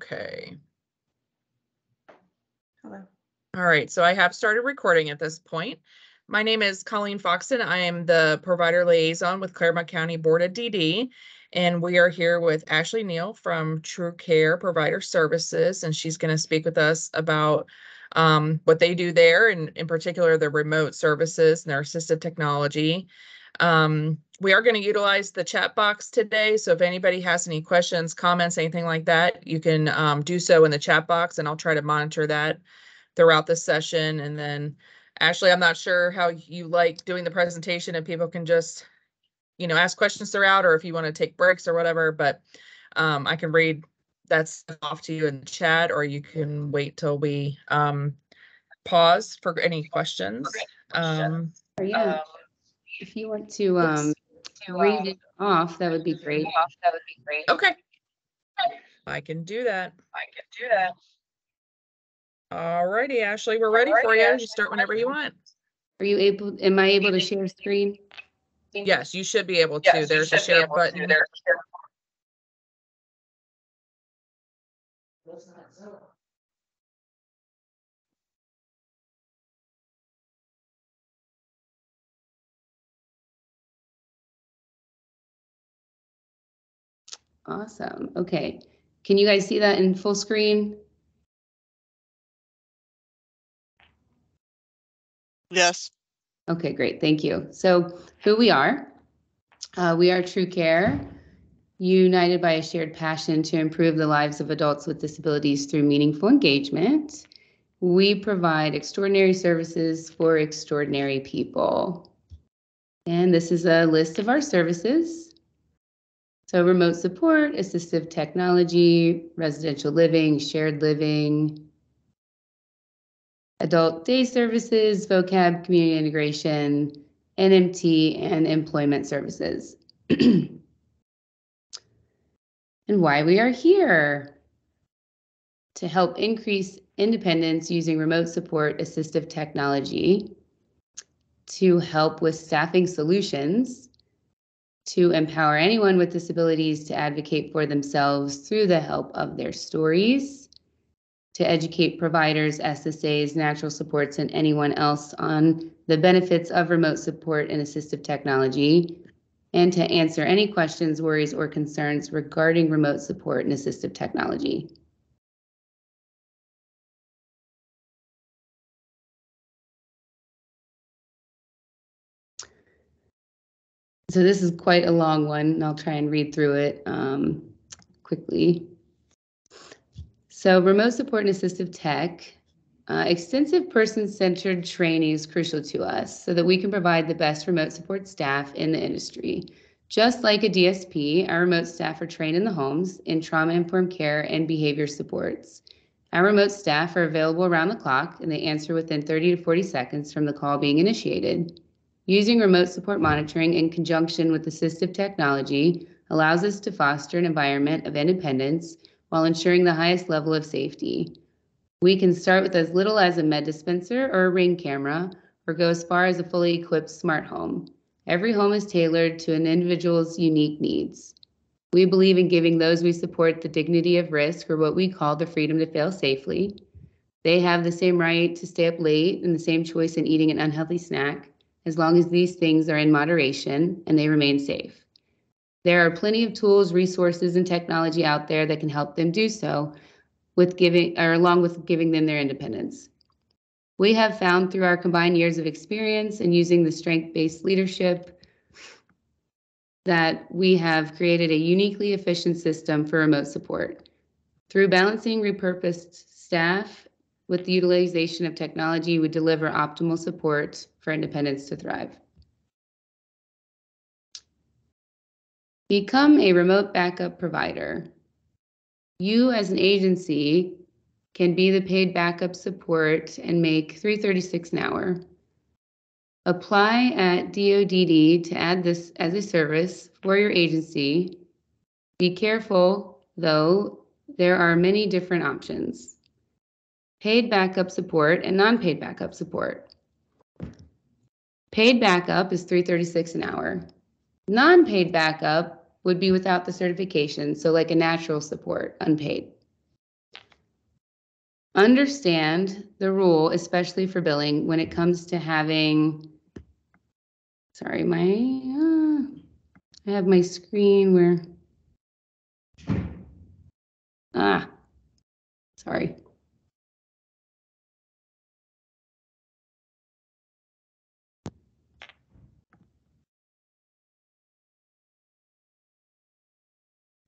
Okay. Hello. All right, so I have started recording at this point. My name is Colleen Foxton. I am the provider liaison with Claremont County Board of DD, and we are here with Ashley Neal from TruCare Provider Services, and she's going to speak with us about what they do there, and in particular, the remote services and their assistive technology. We are going to utilize the chat box today, so if anybody has any questions, comments, anything like that, you can do so in the chat box, and I'll try to monitor that throughout the session. And then, Ashley, I'm not sure how you like doing the presentation, if people can just, ask questions throughout, or if you want to take breaks or whatever, but I can read that stuff off to you in the chat, or you can wait till we pause for any questions. If you want to read it off, that would be great. Okay. I can do that. All righty, Ashley, we're ready for you. You start whenever you want. Am I able to share screen? Yes, you should be able to. There's a share button. Awesome. Okay. Can you guys see that in full screen? Yes. Okay, great. Thank you. So who we are TruCare, united by a shared passion to improve the lives of adults with disabilities through meaningful engagement. We provide extraordinary services for extraordinary people. And this is a list of our services. So remote support, assistive technology, residential living, shared living, adult day services, vocab, community integration, NMT, and employment services. And why we are here: to help increase independence using remote support assistive technology, to help with staffing solutions, to empower anyone with disabilities to advocate for themselves through the help of their stories, to educate providers, SSAs, natural supports, and anyone else on the benefits of remote support and assistive technology, and to answer any questions, worries, or concerns regarding remote support and assistive technology. So this is quite a long one, and I'll try and read through it quickly. So remote support and assistive tech, extensive person-centered training is crucial to us so that we can provide the best remote support staff in the industry. Just like a DSP, our remote staff are trained in the homes in trauma-informed care and behavior supports. Our remote staff are available around the clock, and they answer within 30 to 40 seconds from the call being initiated. Using remote support monitoring in conjunction with assistive technology allows us to foster an environment of independence while ensuring the highest level of safety. We can start with as little as a med dispenser or a Ring camera, or go as far as a fully equipped smart home. Every home is tailored to an individual's unique needs. We believe in giving those we support the dignity of risk, or what we call the freedom to fail safely. They have the same right to stay up late and the same choice in eating an unhealthy snack, as long as these things are in moderation and they remain safe. There are plenty of tools, resources, and technology out there that can help them do so, along with giving them their independence. We have found through our combined years of experience and using the strength-based leadership that we have created a uniquely efficient system for remote support. Through balancing repurposed staff with the utilization of technology, we deliver optimal support for independence to thrive. Become a remote backup provider. You as an agency can be the paid backup support and make $3.36 an hour. Apply at DODD to add this as a service for your agency. Be careful, though, there are many different options. Paid backup support and non-paid backup support. Paid backup is $3.36 an hour. Non-paid backup would be without the certification, so like a natural support, unpaid. Understand the rule, especially for billing, when it comes to having, sorry, I have my screen where, sorry.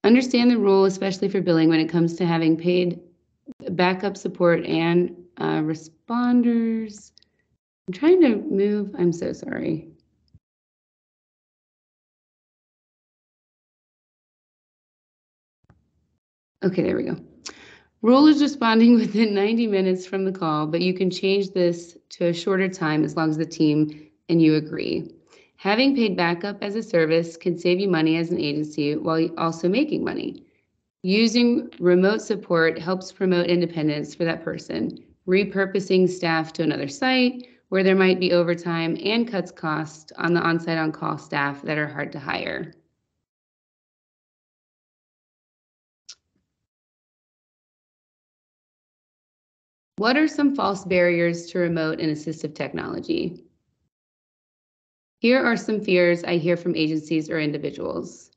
Understand the rule, especially for billing, when it comes to having paid backup support and responders. I'm trying to move. I'm so sorry. Okay, there we go. Rule is responding within 90 minutes from the call, but you can change this to a shorter time as long as the team and you agree. Having paid backup as a service can save you money as an agency while also making money. Using remote support helps promote independence for that person. Repurposing staff to another site where there might be overtime and cuts costs on the on-site on-call staff that are hard to hire. What are some false barriers to remote and assistive technology? Here are some fears I hear from agencies or individuals.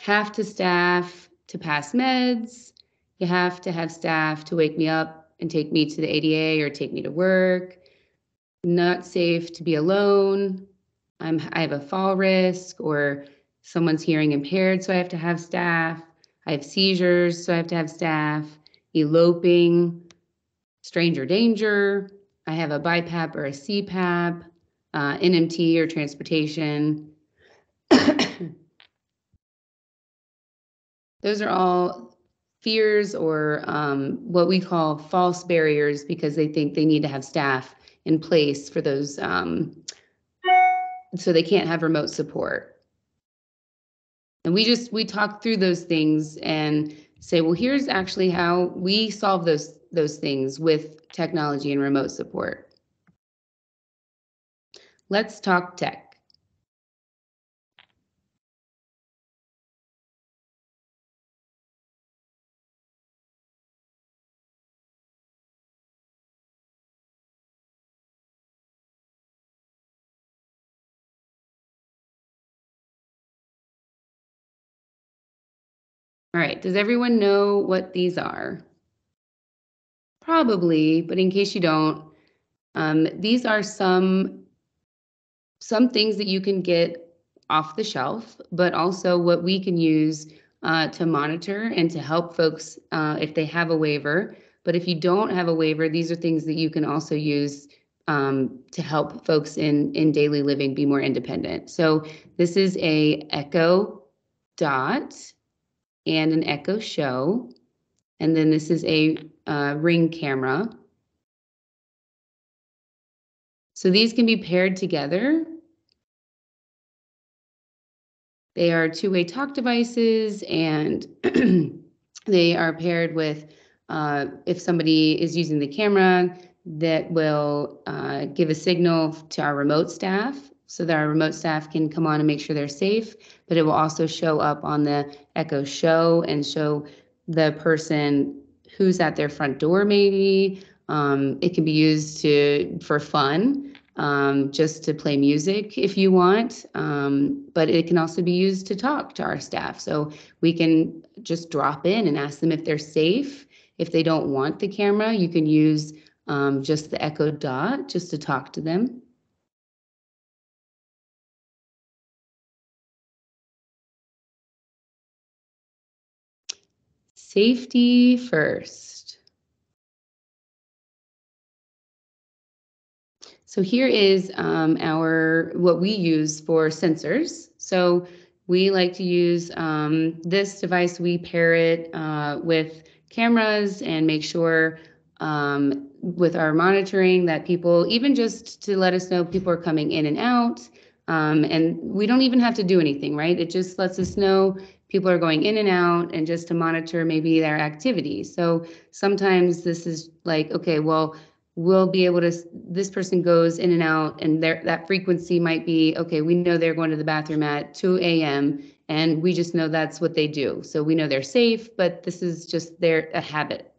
Have to staff to pass meds. You have to have staff to wake me up and take me to the ADA or take me to work. Not safe to be alone. I have a fall risk, or someone's hearing impaired, so I have to have staff. I have seizures, so I have to have staff. Eloping, stranger danger. I have a BiPAP or a CPAP, NMT or transportation. Those are all fears or what we call false barriers because they think they need to have staff in place for those, so they can't have remote support. And we talk through those things and say, well, here's actually how we solve those things with technology and remote support. Let's talk tech. All right, does everyone know what these are? Probably, but in case you don't, these are some things that you can get off the shelf, but also what we can use to monitor and to help folks if they have a waiver. But if you don't have a waiver, these are things that you can also use to help folks in daily living be more independent. So this is a Echo Dot and an Echo Show. And then this is a Ring camera. So these can be paired together. They are two-way talk devices, and they are paired with, if somebody is using the camera, that will give a signal to our remote staff so that our remote staff can come on and make sure they're safe, but it will also show up on the Echo Show and show the person who's at their front door maybe. It can be used for fun, just to play music if you want, but it can also be used to talk to our staff. So we can just drop in and ask them if they're safe. If they don't want the camera, you can use just the Echo Dot just to talk to them. Safety first. So here is what we use for sensors. So we like to use this device. We pair it with cameras and make sure with our monitoring that people, even just to let us know people are coming in and out. And we don't even have to do anything, right? It just lets us know people are going in and out, and just to monitor maybe their activities. So sometimes this is like, okay, well, we'll be able to, this person goes in and out, and that frequency might be, okay, we know they're going to the bathroom at 2 a.m. and we just know that's what they do. So we know they're safe, but this is just a habit.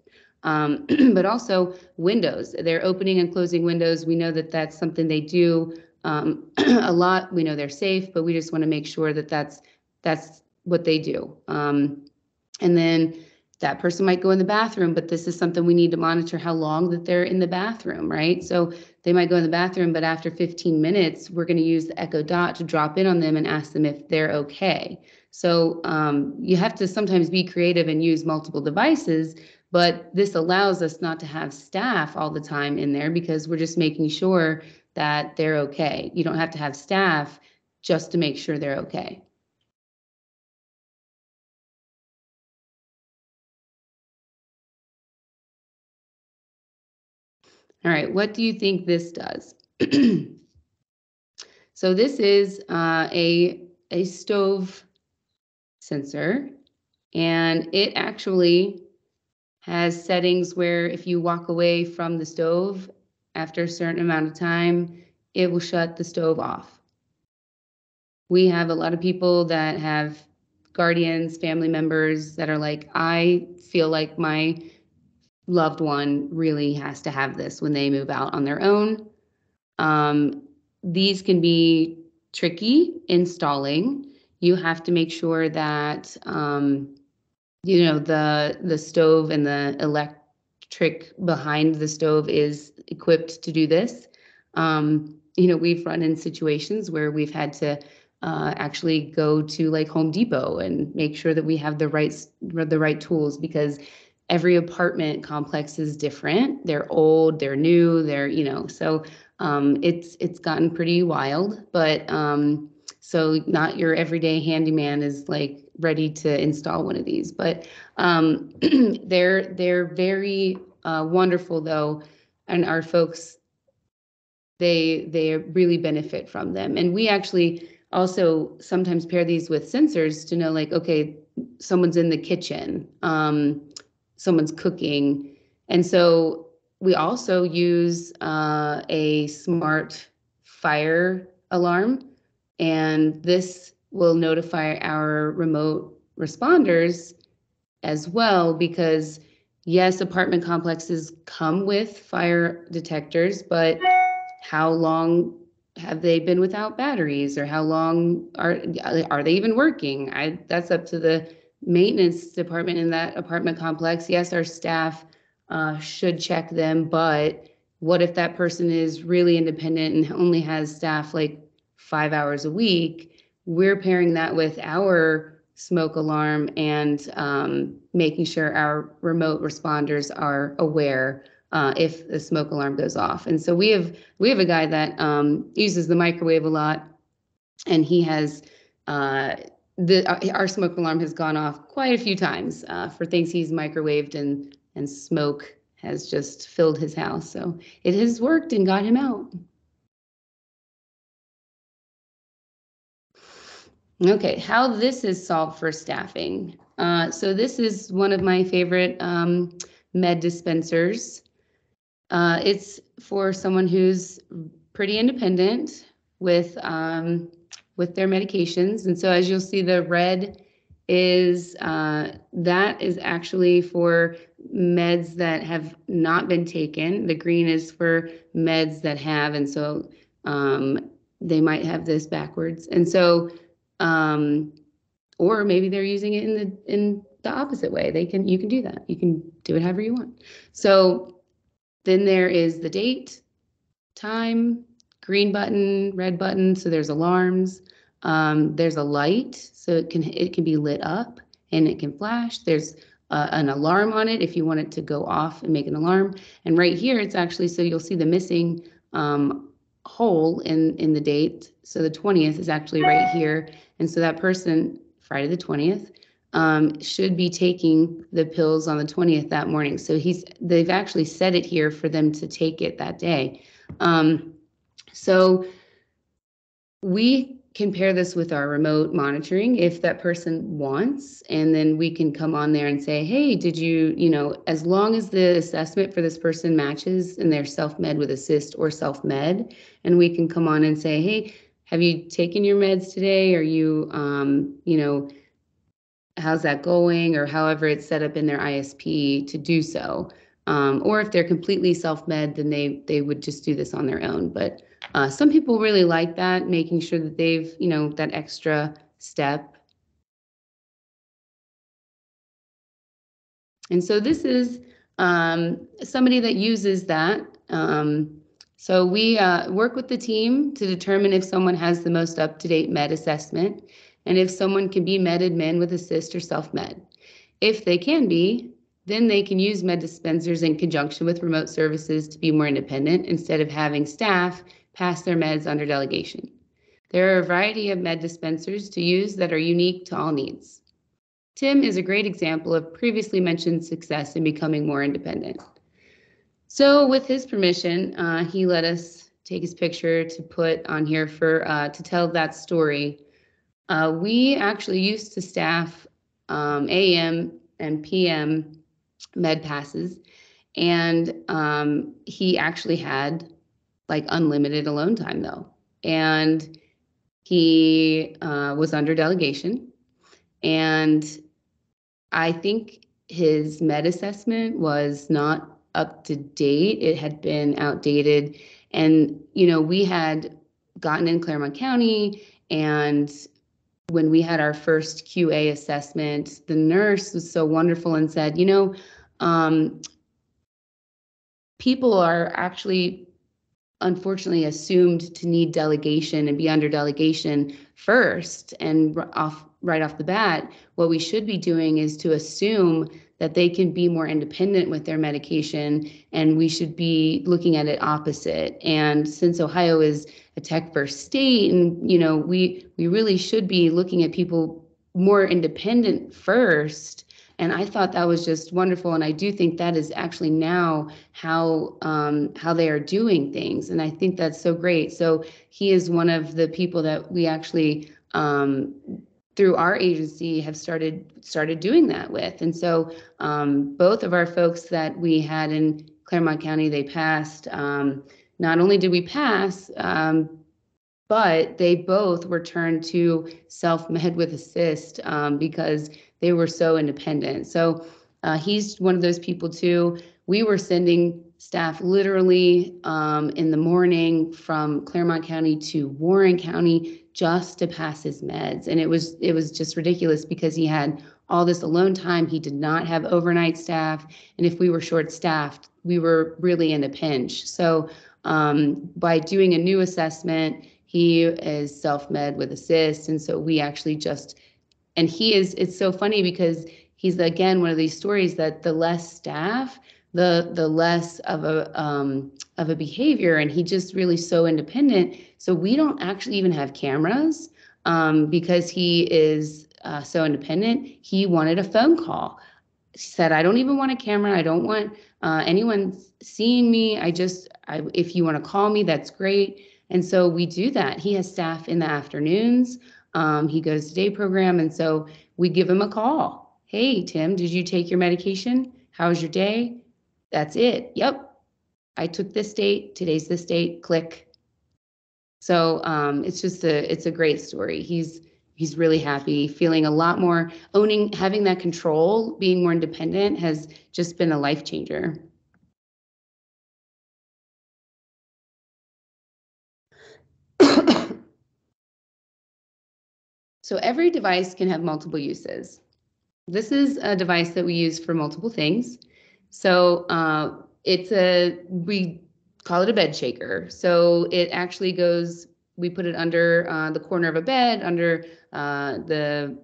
But also windows. They're opening and closing windows. We know that that's something they do a lot. We know they're safe, but we just want to make sure that that's what they do. And then that person might go in the bathroom, but this is something we need to monitor how long that they're in the bathroom, right? So they might go in the bathroom, but after 15 minutes, we're going to use the Echo Dot to drop in on them and ask them if they're okay. So you have to sometimes be creative and use multiple devices, but this allows us not to have staff all the time in there because we're just making sure that they're okay. You don't have to have staff just to make sure they're okay. All right, what do you think this does? So this is a stove sensor, and it actually has settings where if you walk away from the stove after a certain amount of time, it will shut the stove off. We have a lot of people that have guardians, family members that are like, I feel like my loved one really has to have this when they move out on their own. These can be tricky installing. You have to make sure that the stove and the electric behind the stove is equipped to do this. We've run in situations where we've had to actually go to like Home Depot and make sure that we have the right tools, because every apartment complex is different. They're old, they're new, so it's gotten pretty wild, but so not your everyday handyman is like ready to install one of these, but they're very wonderful though, and our folks, they really benefit from them. And we actually also sometimes pair these with sensors to know, like, okay, someone's in the kitchen, someone's cooking. And so we also use a smart fire alarm, and this will notify our remote responders as well, because yes, apartment complexes come with fire detectors, but how long have they been without batteries, or how long are they even working? That's up to the maintenance department in that apartment complex. Yes, our staff should check them, but what if that person is really independent and only has staff like 5 hours a week? We're pairing that with our smoke alarm and making sure our remote responders are aware if the smoke alarm goes off. And so we have a guy that uses the microwave a lot, and he has our smoke alarm has gone off quite a few times for things he's microwaved, and smoke has just filled his house. So it has worked and got him out. Okay, how this is solved for staffing. So this is one of my favorite med dispensers. It's for someone who's pretty independent with their medications. And so as you'll see, the red is that is actually for meds that have not been taken. The green is for meds that have, and so they might have this backwards. And so or maybe they're using it in the opposite way. You can do that. You can do it however you want. So then there is the date, time, green button, red button. So there's alarms. There's a light, so it can be lit up and it can flash. There's an alarm on it if you want it to go off and make an alarm. And right here, it's actually, so you'll see the missing hole in the date. So the 20th is actually right here. And so that person, Friday the 20th, should be taking the pills on the 20th that morning. So they've actually set it here for them to take it that day. So we can pair this with our remote monitoring if that person wants, and then we can come on there and say, hey, did as long as the assessment for this person matches and they're self-med with assist or self-med, and we can come on and say, hey, have you taken your meds today? Are you, how's that going? Or however it's set up in their ISP to do so. Or if they're completely self-med, then they would just do this on their own. But some people really like that, making sure that they've, that extra step. And so this is somebody that uses that. So we work with the team to determine if someone has the most up-to-date med assessment and if someone can be med admin with assist or self-med. If they can be, then they can use med dispensers in conjunction with remote services to be more independent instead of having staff pass their meds under delegation. There are a variety of med dispensers to use that are unique to all needs. Tim is a great example of previously mentioned success in becoming more independent. So with his permission, he let us take his picture to put on here to tell that story. We actually used to staff AM and PM med passes, and he actually had like unlimited alone time though, and he was under delegation, and I think his med assessment was not up to date. It had been outdated. And, we had gotten in Claremont County, and when we had our first QA assessment, the nurse was so wonderful and said, people are actually unfortunately assumed to need delegation and be under delegation first. And right off the bat, what we should be doing is to assume that they can be more independent with their medication, and we should be looking at it opposite. And since Ohio is a tech first state, and we really should be looking at people more independent first. And I thought that was just wonderful. And I do think that is actually now how they are doing things. And I think that's so great. So he is one of the people that we actually, through our agency, have started doing that with. And so both of our folks that we had in Claremont County, they passed. Not only did we pass, but they both were turned to self-med with assist because they were so independent. So he's one of those people too. We were sending staff literally in the morning from Claremont County to Warren County just to pass his meds. And it was just ridiculous because he had all this alone time. He did not have overnight staff. And if we were short staffed, we were really in a pinch. So by doing a new assessment, he is self-med with assist. And so we actually it's so funny because he's, again, one of these stories that the less staff, the less of a behavior, and he just really so independent. So we don't actually even have cameras because he is so independent. He wanted a phone call. He said, I don't even want a camera. I don't want anyone seeing me. If you want to call me, that's great. And so we do that. He has staff in the afternoons. He goes to day program. And so we give him a call. Hey, Tim, did you take your medication? How was your day? That's it. Yep. I took this date. Today's this date. Click. So it's a great story. He's really happy, feeling a lot more, having that control, being more independent has just been a life changer. So every device can have multiple uses. This is a device that we use for multiple things. So we call it a bed shaker. So it actually we put it under the corner of a bed, under a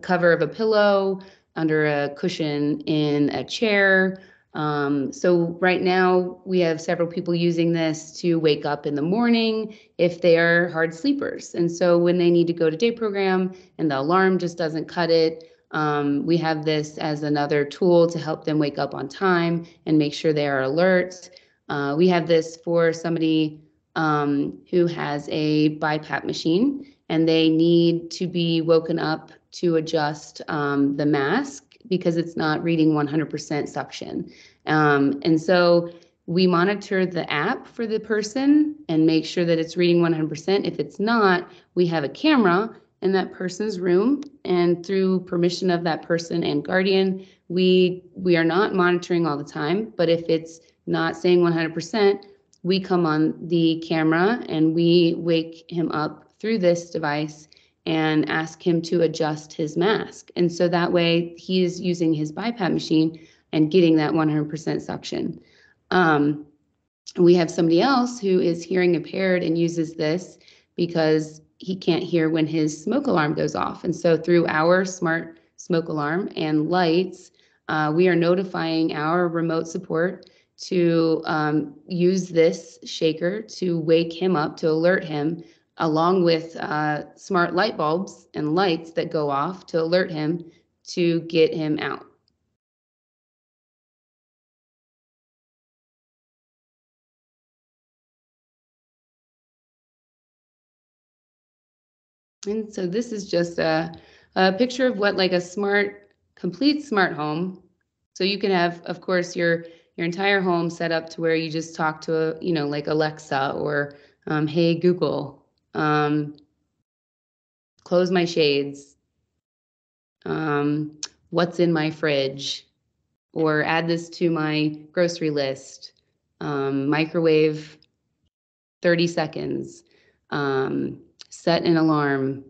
cover of a pillow, under a cushion in a chair. So right now we have several people using this to wake up in the morning if they are hard sleepers. And so when they need to go to day program and the alarm just doesn't cut it, we have this as another tool to help them wake up on time and make sure they are alert. We have this for somebody who has a BiPAP machine and they need to be woken up to adjust the mask because it's not reading 100% suction. And so we monitor the app for the person and make sure that it's reading 100%. If it's not, we have a camera in that person's room, and through permission of that person and guardian, we are not monitoring all the time, but if it's not saying 100%, we come on the camera and we wake him up through this device and ask him to adjust his mask. And so that way he is using his BiPAP machine and getting that 100% suction. We have somebody else who is hearing impaired and uses this because he can't hear when his smoke alarm goes off. And so through our smart smoke alarm and lights, we are notifying our remote support to use this shaker to wake him up, to alert him, along with smart light bulbs and lights that go off to alert him to get him out. And so this is just a picture of what like a complete smart home. So you can have, of course, your entire home set up to where you just talk to like Alexa or hey Google, close my shades, what's in my fridge, or add this to my grocery list, microwave 30 seconds, set an alarm,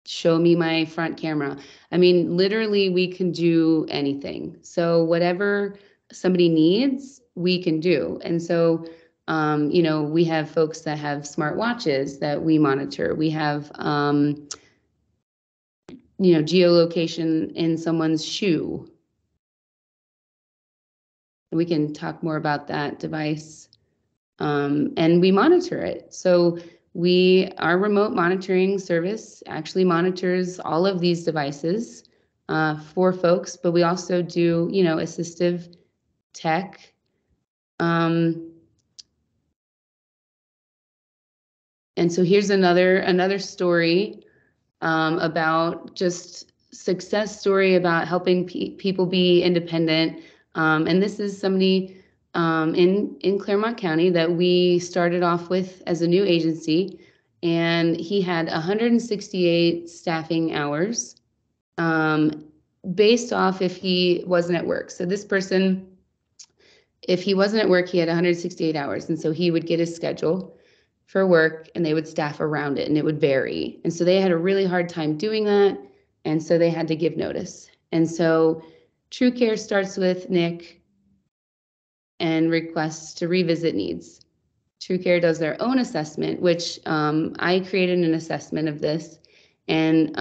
show me my front camera. I mean, literally we can do anything. So whatever somebody needs, we can do. And so, we have folks that have smart watches that we monitor. We have, geolocation in someone's shoe. We can talk more about that device. And we monitor it. So our remote monitoring service actually monitors all of these devices for folks, but we also do, assistive tech. And so here's another story about just success story about helping people be independent. And this is somebody in Claremont County that we started off with as a new agency, and he had 168 staffing hours based off if he wasn't at work. So this person, if he wasn't at work, he had 168 hours, and so he would get his schedule for work and they would staff around it, and it would vary. And so they had a really hard time doing that, and so they had to give notice. And so TruCare starts with Nick and requests to revisit needs. TruCare does their own assessment, which I created an assessment of this and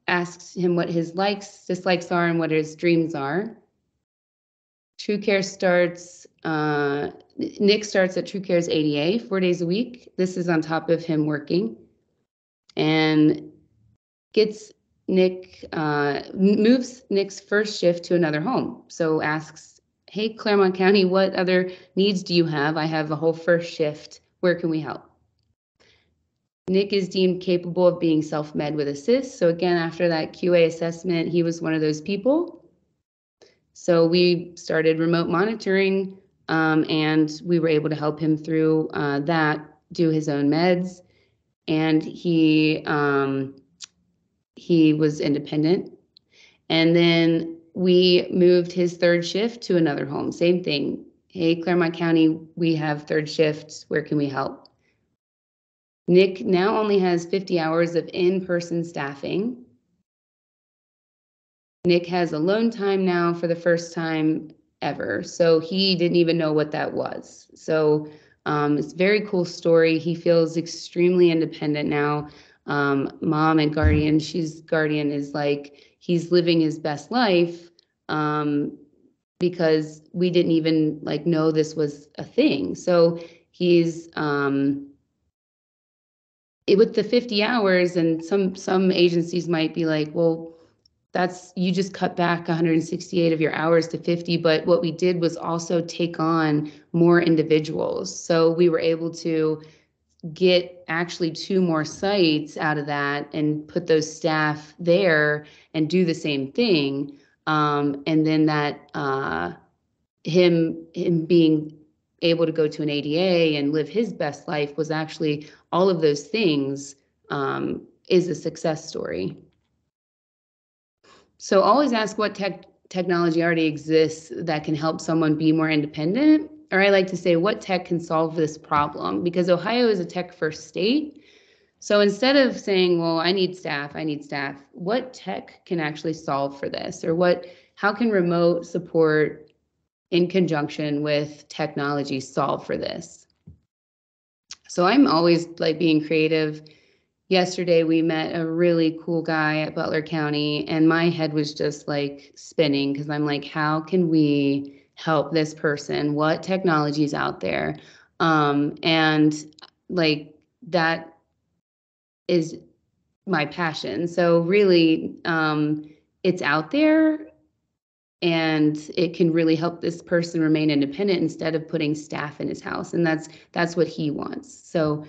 asks him what his likes, dislikes are and what his dreams are. TruCare starts, Nick starts at TruCare's ADA 4 days a week. This is on top of him working, and gets Nick, moves Nick's first shift to another home. So asks, hey, Claremont County, what other needs do you have? I have a whole first shift. Where can we help? Nick is deemed capable of being self-med with assist. So again, after that QA assessment, he was one of those people. So we started remote monitoring, and we were able to help him through that, do his own meds, and he was independent. And then we moved his third shift to another home. Same thing. Hey, Claremont County, we have third shifts. Where can we help? Nick now only has 50 hours of in-person staffing. Nick has alone time now for the first time ever. So he didn't even know what that was. So it's a very cool story. He feels extremely independent now. Mom and guardian, guardian is like, he's living his best life because we didn't even know this was a thing. So he's with the 50 hours, and some agencies might be like, well, you just cut back 168 of your hours to 50, but what we did was also take on more individuals. So we were able to get actually 2 more sites out of that and put those staff there and do the same thing. And then that him being able to go to an ADA and live his best life was actually all of those things is a success story. So always ask what technology already exists that can help someone be more independent. Or I like to say, what tech can solve this problem? Because Ohio is a tech-first state. So instead of saying, well, I need staff, what tech can actually solve for this? Or how can remote support in conjunction with technology solve for this? So I'm always like being creative. Yesterday, we met a really cool guy at Butler County, and my head was just like spinning because I'm like, how can we help this person? What technology is out there? And like that is my passion. So really, it's out there and it can really help this person remain independent instead of putting staff in his house. And that's what he wants. So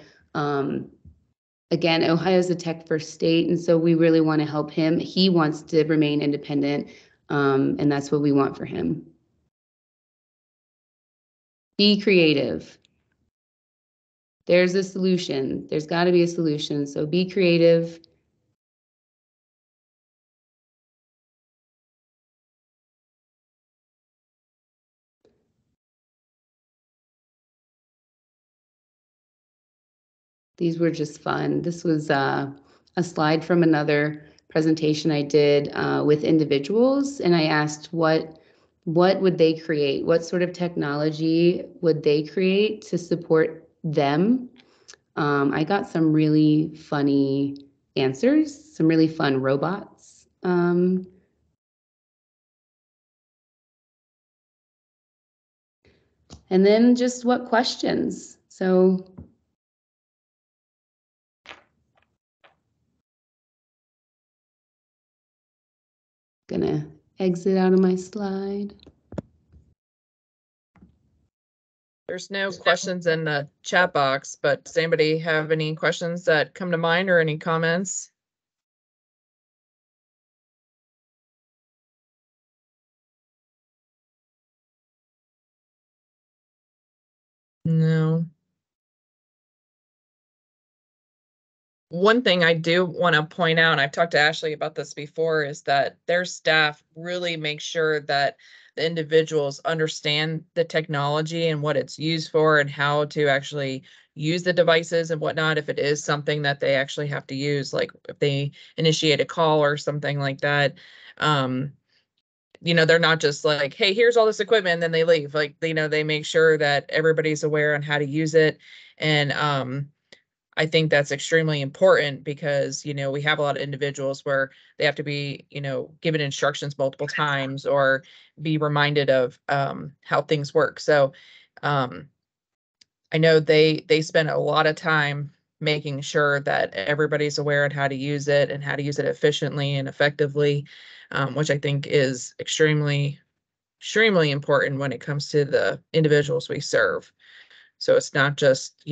again, Ohio is a tech first state, and so we really want to help him. He wants to remain independent, and that's what we want for him. Be creative. There's a solution. There's got to be a solution. So be creative. These were just fun. This was a slide from another presentation I did with individuals, and I asked what would they create? What sort of technology would they create to support them? I got some really funny answers, some really fun robots. And then just what questions? So gonna exit out of my slide. There's no questions in the chat box, but does anybody have any questions that come to mind or any comments? No. One thing I do want to point out, and I've talked to Ashley about this before, is that their staff really makes sure that the individuals understand the technology and what it's used for and how to actually use the devices and whatnot. If it is something that they actually have to use, like if they initiate a call or something like that, they're not just like, hey, here's all this equipment, and then they leave. Like, they make sure that everybody's aware on how to use it. And I think that's extremely important because, we have a lot of individuals where they have to be, given instructions multiple times or be reminded of how things work. So I know they spend a lot of time making sure that everybody's aware of how to use it and how to use it efficiently and effectively, which I think is extremely, extremely important when it comes to the individuals we serve. So it's not just,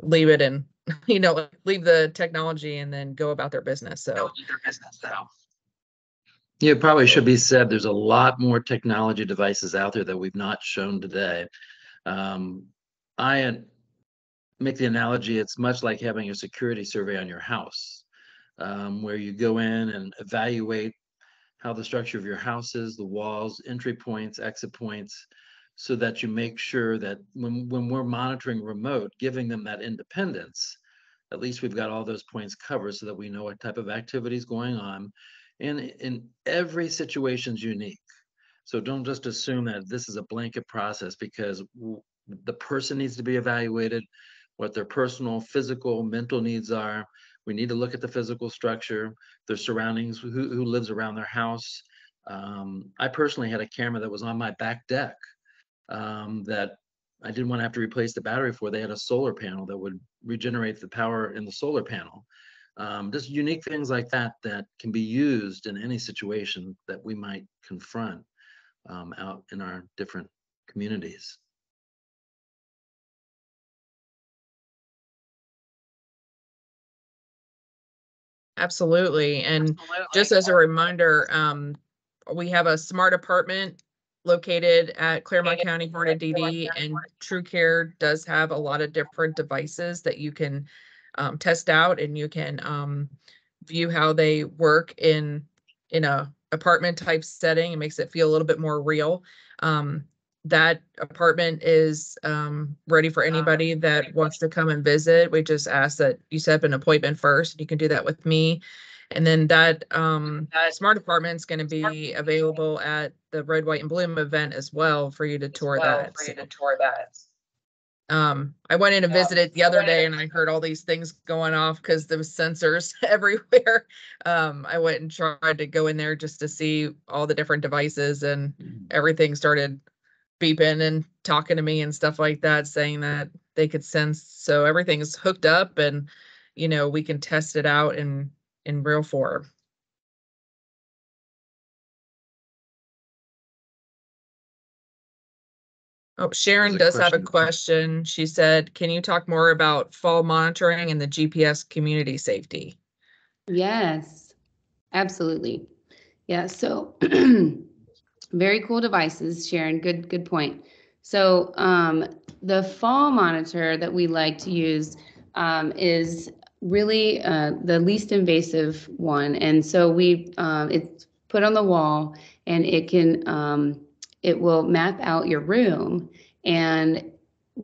leave it and leave the technology and then go about their business. So Yeah, it probably should be said there's a lot more technology devices out there that we've not shown today. I make the analogy, it's much like having a security survey on your house, where you go in and evaluate how the structure of your house is, the walls, entry points, exit points, so that you make sure that when we're monitoring remote, giving them that independence, at least we've got all those points covered so that we know what type of activity is going on. And in every situation is unique. So don't just assume that this is a blanket process, because the person needs to be evaluated, what their personal, physical, mental needs are. We need to look at the physical structure, their surroundings, who lives around their house. I personally had a camera that was on my back deck that I didn't want to have to replace the battery for. They had a solar panel that would regenerate the power in the solar panel. Just unique things like that that can be used in any situation that we might confront out in our different communities. absolutely. And just as a reminder, we have a smart apartment located at Claremont County Board of DD, and TruCare does have a lot of different devices that you can test out, and you can view how they work in a apartment type setting. It makes it feel a little bit more real. That apartment is ready for anybody that wants to come and visit. We just ask that you set up an appointment first. You can do that with me. And then that smart apartment is going to be available at the Red, White, and Bloom event as well for you to tour that. I went in and visited the other day, and I heard all these things going off because there was sensors everywhere. I went and tried to go in there just to see all the different devices, and everything started beeping and talking to me and stuff like that, saying that they could sense. So everything's hooked up, and we can test it out in real form. Oh, Sharon does have a question. She said, can you talk more about fall monitoring and the GPS community safety? Yes, absolutely. Yeah, so very cool devices, Sharon. Good point. So the fall monitor that we like to use is really the least invasive one. And so it's put on the wall, and it will map out your room. And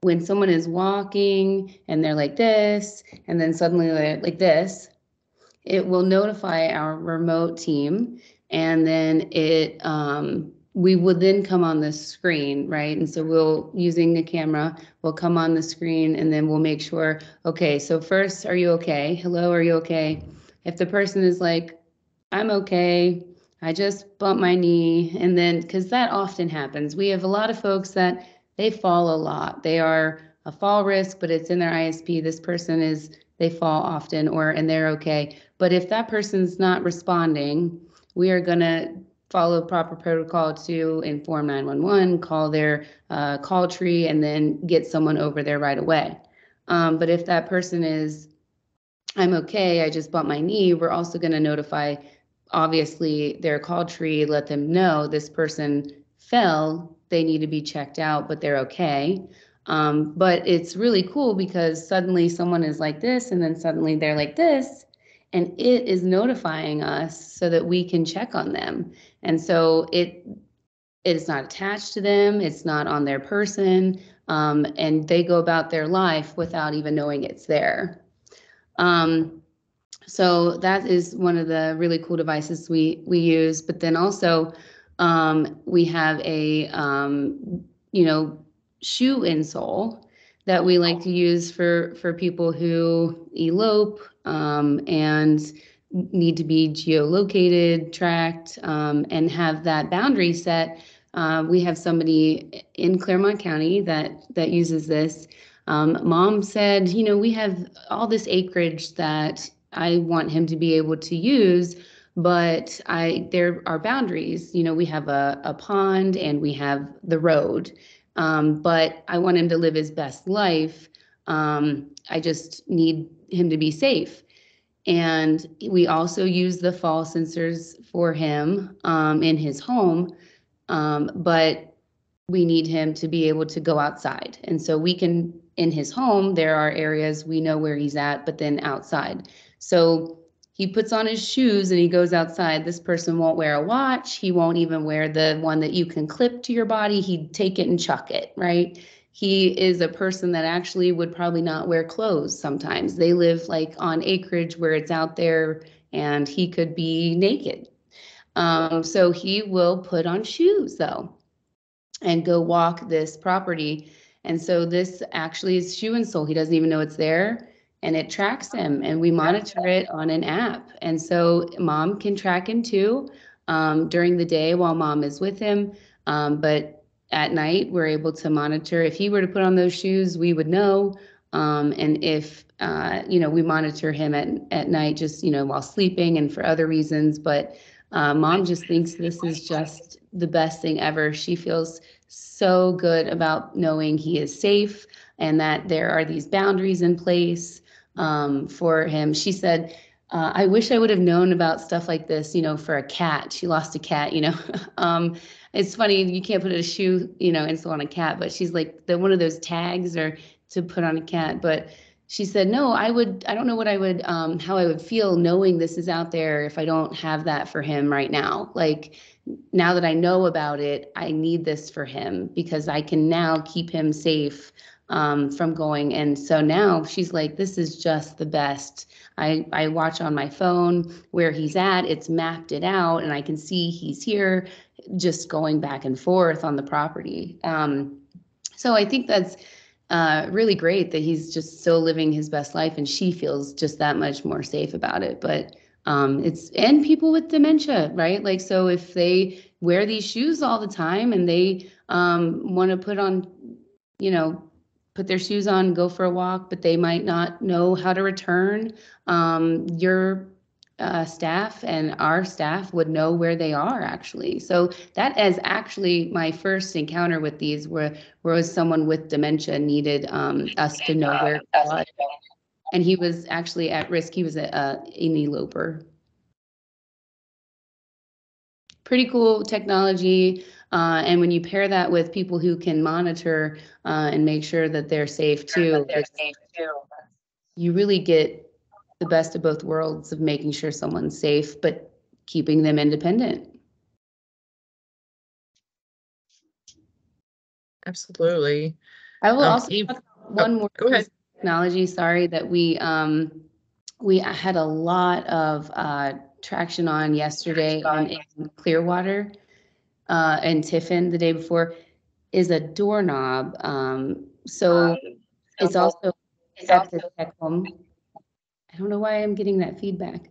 when someone is walking and they're like this, and then suddenly they're like this, it will notify our remote team, and then we would then come on the screen, right? And so using the camera, we'll come on the screen, and then we'll make sure, okay, so first, are you okay? Hello, are you okay? If the person is like, I'm okay, I just bumped my knee, and then, because that often happens. We have a lot of folks that they fall a lot. They are a fall risk, but it's in their ISP. This person they fall often, and they're okay. But if that person's not responding, we are going to follow proper protocol to inform 911, call their call tree, and then get someone over there right away. But if that person is, I'm okay, I just bumped my knee, we're also going to notify, obviously, their call tree, let them know this person fell, they need to be checked out, but they're okay. But it's really cool because suddenly someone is like this, and then suddenly they're like this, and it is notifying us so that we can check on them. And so it is not attached to them, it's not on their person, and they go about their life without even knowing it's there. So that is one of the really cool devices we use. But then also we have a shoe insole that we like to use for people who elope and need to be geolocated, tracked, and have that boundary set. We have somebody in Claremont County that uses this. Mom said, we have all this acreage that I want him to be able to use, but there are boundaries. We have a pond and we have the road, but I want him to live his best life. I just need him to be safe. And we also use the fall sensors for him in his home, but we need him to be able to go outside. And so we can, in his home, there are areas we know where he's at, but then outside. So he puts on his shoes and he goes outside. This person won't wear a watch. He won't even wear the one that you can clip to your body. He'd take it and chuck it, right? He is a person that actually would probably not wear clothes sometimes. They live like on acreage where it's out there, and he could be naked. So he will put on shoes though and go walk this property. And so this actually is shoe and sole. He doesn't even know it's there, and it tracks him, and we monitor it on an app. And so mom can track him too during the day while mom is with him. But at night, we're able to monitor. If he were to put on those shoes, we would know. And if, we monitor him at night, just, while sleeping and for other reasons. But mom just thinks this is just the best thing ever. She feels so good about knowing he is safe and that there are these boundaries in place for him. She said, I wish I would have known about stuff like this, for a cat. She lost a cat, It's funny, you can't put a shoe, insole on a cat, but she's like, one of those tags or to put on a cat. But she said, no, I don't know what I would, how I would feel knowing this is out there if I don't have that for him right now. Like, now that I know about it, I need this for him because I can now keep him safe from going. And so now she's like, this is just the best. I watch on my phone where he's at, it's mapped it out, and I can see he's here, just going back and forth on the property. So I think that's really great that he's just still living his best life, and she feels just that much more safe about it. But and people with dementia, right? Like, so if they wear these shoes all the time and they want to put on, put their shoes on, go for a walk, but they might not know how to return, your staff and our staff would know where they are actually. So that is actually my first encounter with these, whereas someone with dementia needed us to know where he was. And he was actually at risk. He was an eloper. Pretty cool technology. And when you pair that with people who can monitor and make sure that they're safe too, you really get the best of both worlds of making sure someone's safe, but keeping them independent. Absolutely. I will also talk one more go ahead. Technology, sorry, that we had a lot of traction on yesterday in Clearwater and Tiffin the day before, is a doorknob. So it's also at the tech home. I don't know why I'm getting that feedback.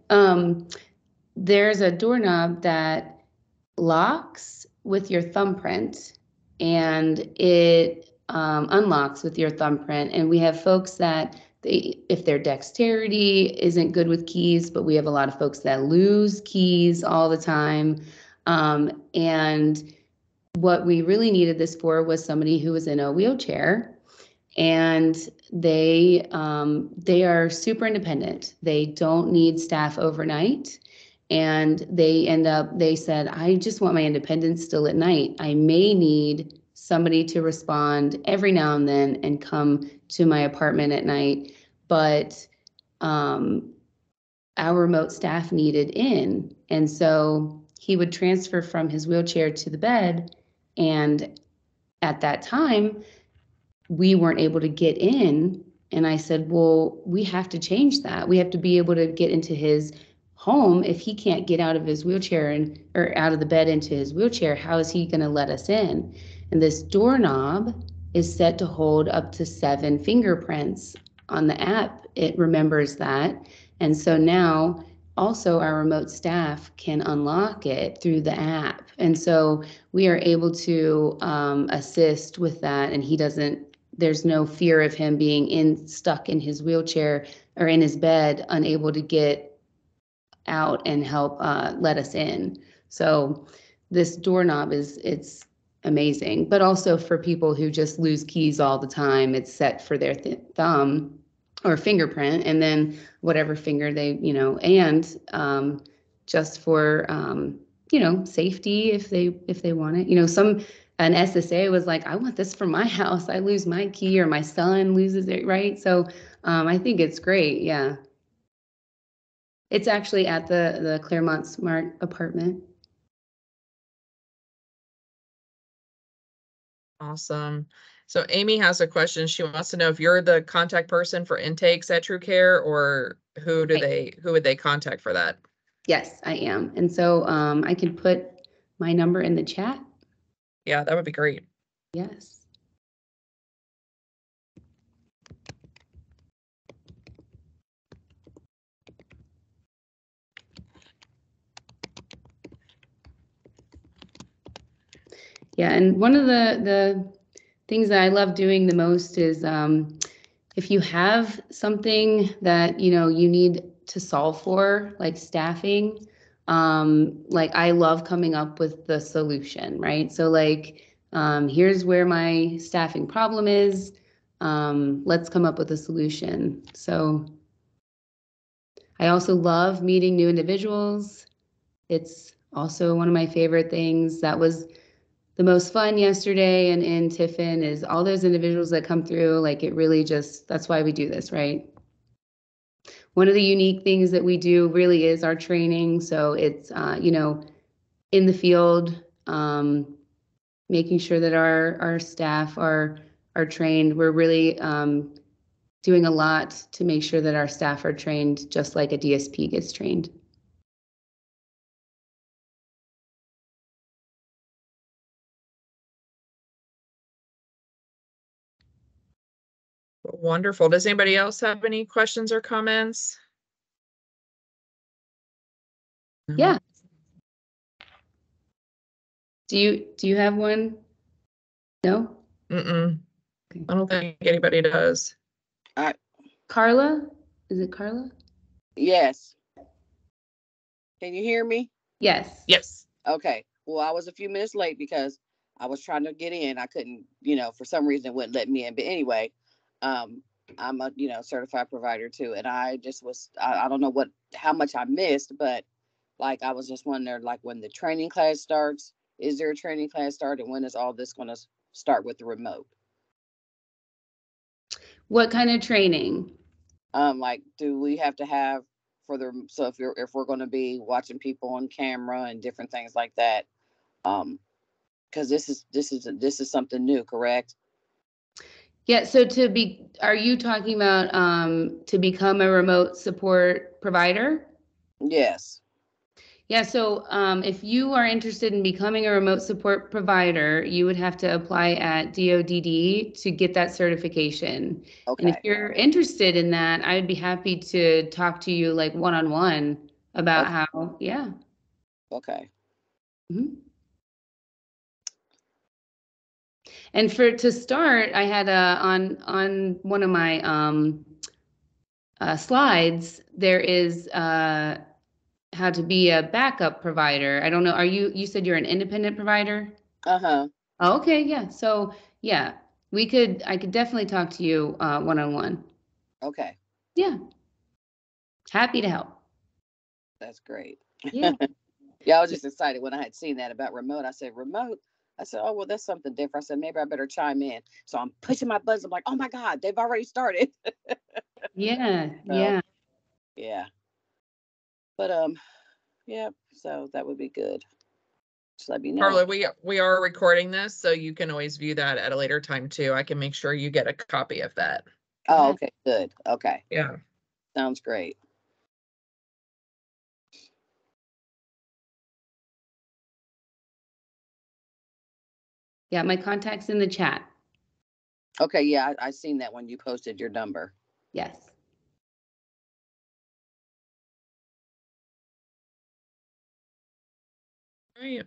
There's a doorknob that locks with your thumbprint, and it unlocks with your thumbprint. And we have folks that if their dexterity isn't good with keys, but we have a lot of folks that lose keys all the time. And what we really needed this for was somebody who was in a wheelchair, and they are super independent. They don't need staff overnight. And they said, I just want my independence still at night. I may need somebody to respond every now and then and come to my apartment at night, but our remote staff needed in. And so he would transfer from his wheelchair to the bed. And at that time, we weren't able to get in. And I said, well, we have to change that. We have to be able to get into his home. If he can't get out of his wheelchair or out of the bed into his wheelchair, how is he going to let us in? And this doorknob is set to hold up to 7 fingerprints on the app. It remembers that. And so now also our remote staff can unlock it through the app. And so we are able to assist with that. And there's no fear of him being stuck in his wheelchair or in his bed, unable to get out and help let us in. So this doorknob it's amazing, but also for people who just lose keys all the time, it's set for their thumb or fingerprint, and then whatever finger they, and just for safety if they want it. An SSA was like, I want this for my house. I lose my key or my son loses it, right? So I think it's great. Yeah. It's actually at the Claremont Smart apartment. Awesome. So Amy has a question. She wants to know if you're the contact person for intakes at TruCare, or who would they contact for that? Yes, I am. And so I can put my number in the chat. Yeah, that would be great. Yes. Yeah, and one of the things that I love doing the most is if you have something that you need to solve for, like staffing, like I love coming up with the solution, right? So like, here's where my staffing problem is. Let's come up with a solution. So I also love meeting new individuals. It's also one of my favorite things. That was the most fun yesterday and in Tiffin is all those individuals that come through. Like it really just, that's why we do this, right? One of the unique things that we do really is our training. So it's, you know, in the field, making sure that our staff are trained. We're really doing a lot to make sure that our staff are trained just like a DSP gets trained. Wonderful. Does anybody else have any questions or comments? Yeah. Do you have one? No? Mm-mm. I don't think anybody does. Carla? Is it Carla? Yes. Can you hear me? Yes. Yes. Okay. Well, I was a few minutes late because I was trying to get in. I couldn't, for some reason it wouldn't let me in. But anyway, I'm a, certified provider too. And I just was, I don't know how much I missed, but like, I was just wondering, like, when the training class starts, is there a training class start, and when is all this going to start with the remote? What kind of training? Like, do we have to have so if we're going to be watching people on camera and different things like that, because this is something new, correct? Yeah, so are you talking about to become a remote support provider? Yes. Yeah, so if you are interested in becoming a remote support provider, you would have to apply at DODD to get that certification. Okay. And if you're interested in that, I'd be happy to talk to you like one-on-one about how, yeah. Okay. Mm-hmm. And to start, I had on one of my slides, there is how to be a backup provider. I don't know. You said you're an independent provider? Uh-huh. Oh, okay, yeah. So yeah, I could definitely talk to you one-on-one. Okay. Yeah. Happy to help. That's great. Yeah. Yeah, I was just excited when I had seen that about remote. I said, remote? I said, oh, well, that's something different. I said, maybe I better chime in. So I'm pushing my buttons. I'm like, oh my God, they've already started. Yeah, So, yeah. yeah. But yeah, so that would be good. Just let me know. Carla, we are recording this, so you can always view that at a later time too. I can make sure you get a copy of that. Oh, okay, good. Okay. Yeah. Sounds great. Yeah, my contact's in the chat. Okay, yeah, I seen that when you posted your number. Yes. Right.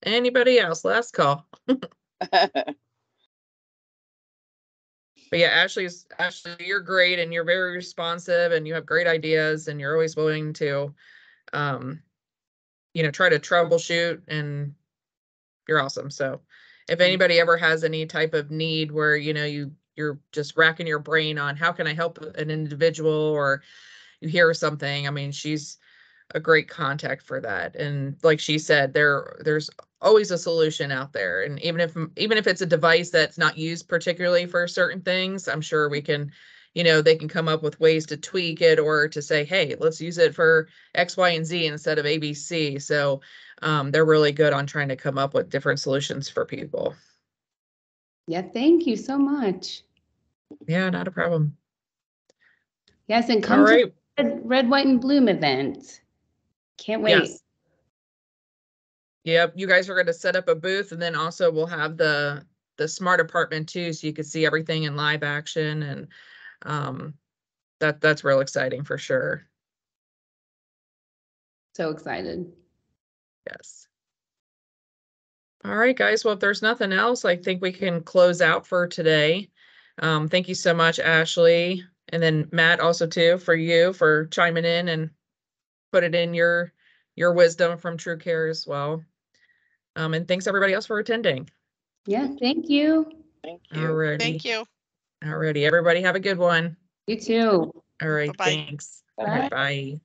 Anybody else? Last call. But yeah, Ashley, you're great and you're very responsive and you have great ideas and you're always willing to, try to troubleshoot, and you're awesome. So if anybody ever has any type of need where, you're just racking your brain on how can I help an individual, or you hear something, I mean, she's a great contact for that. And like she said, there's always a solution out there. And even if it's a device that's not used particularly for certain things, I'm sure we can, they can come up with ways to tweak it or to say, hey, let's use it for X, Y, and Z instead of ABC. So they're really good on trying to come up with different solutions for people. Yeah, thank you so much. Yeah, not a problem. Yes, and come to the Red, White, and Bloom event. Can't wait. Yes. Yep, you guys are going to set up a booth, and then also we'll have the smart apartment too, so you can see everything in live action, and that's real exciting for sure. So excited. Yes. All right, guys. Well, if there's nothing else, I think we can close out for today. Thank you so much, Ashley, and then Matt also too for chiming in and put it in your wisdom from TruCare as well. And thanks everybody else for attending. Yeah, thank you. Thank you. Alrighty. Thank you. Alrighty. Everybody have a good one. You too. All right. Bye-bye. Thanks. Bye. Bye.